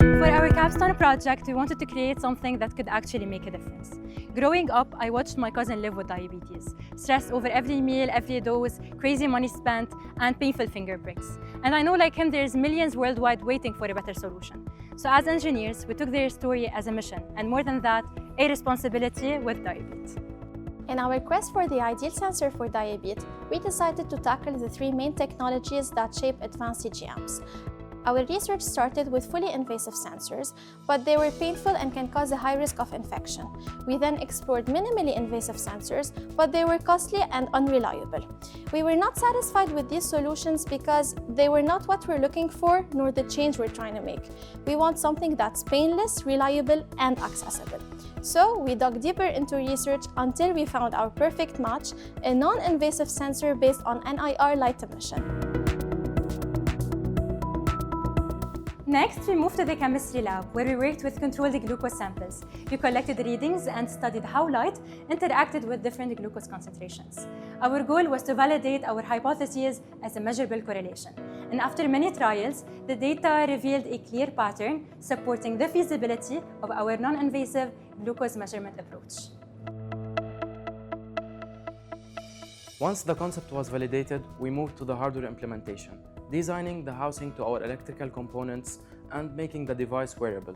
For our capstone project, we wanted to create something that could actually make a difference. Growing up, I watched my cousin live with diabetes, stress over every meal, every dose, crazy money spent, and painful finger pricks. And I know like him, there's millions worldwide waiting for a better solution. So as engineers, we took their story as a mission, and more than that, a responsibility with DiaBEAT. In our quest for the ideal sensor for DiaBEAT, we decided to tackle the three main technologies that shape advanced CGMs. Our research started with fully invasive sensors, but they were painful and can cause a high risk of infection. We then explored minimally invasive sensors, but they were costly and unreliable. We were not satisfied with these solutions because they were not what we're looking for, nor the change we're trying to make. We want something that's painless, reliable, and accessible. So we dug deeper into research until we found our perfect match, a non-invasive sensor based on NIR light emission. Next, we moved to the chemistry lab, where we worked with controlled glucose samples. We collected readings and studied how light interacted with different glucose concentrations. Our goal was to validate our hypotheses as a measurable correlation. And after many trials, the data revealed a clear pattern supporting the feasibility of our non-invasive glucose measurement approach. Once the concept was validated, we moved to the hardware implementation, designing the housing to our electrical components and making the device wearable.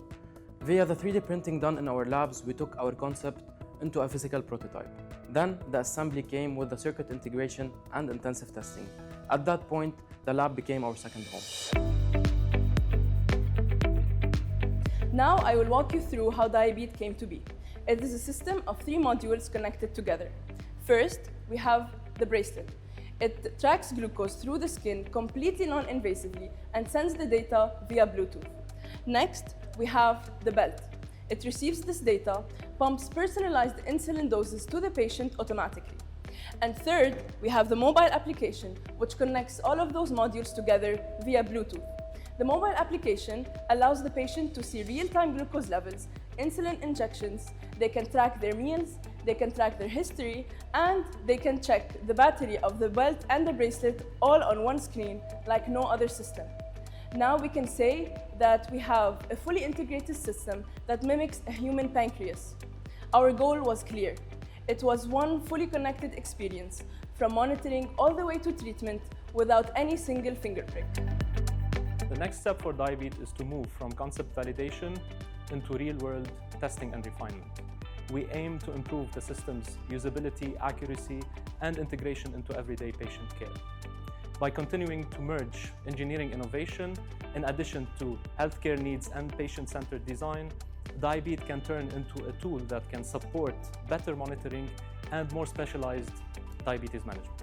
Via the 3D printing done in our labs, we took our concept into a physical prototype. Then the assembly came with the circuit integration and intensive testing. At that point, the lab became our second home. Now I will walk you through how DiaBEAT came to be. It is a system of 3 modules connected together. First, we have the bracelet. It tracks glucose through the skin completely non-invasively and sends the data via Bluetooth. Next, we have the belt. It receives this data, pumps personalized insulin doses to the patient automatically. And third, we have the mobile application, which connects all of those modules together via Bluetooth. The mobile application allows the patient to see real-time glucose levels, insulin injections, they can track their meals, they can track their history, and they can check the battery of the belt and the bracelet all on one screen like no other system. Now we can say that we have a fully integrated system that mimics a human pancreas. Our goal was clear. It was one fully connected experience, from monitoring all the way to treatment without any single finger prick. The next step for DiaBEAT is to move from concept validation into real-world testing and refinement. We aim to improve the system's usability, accuracy, and integration into everyday patient care. By continuing to merge engineering innovation in addition to healthcare needs and patient-centered design, DiaBEAT can turn into a tool that can support better monitoring and more specialized diabetes management.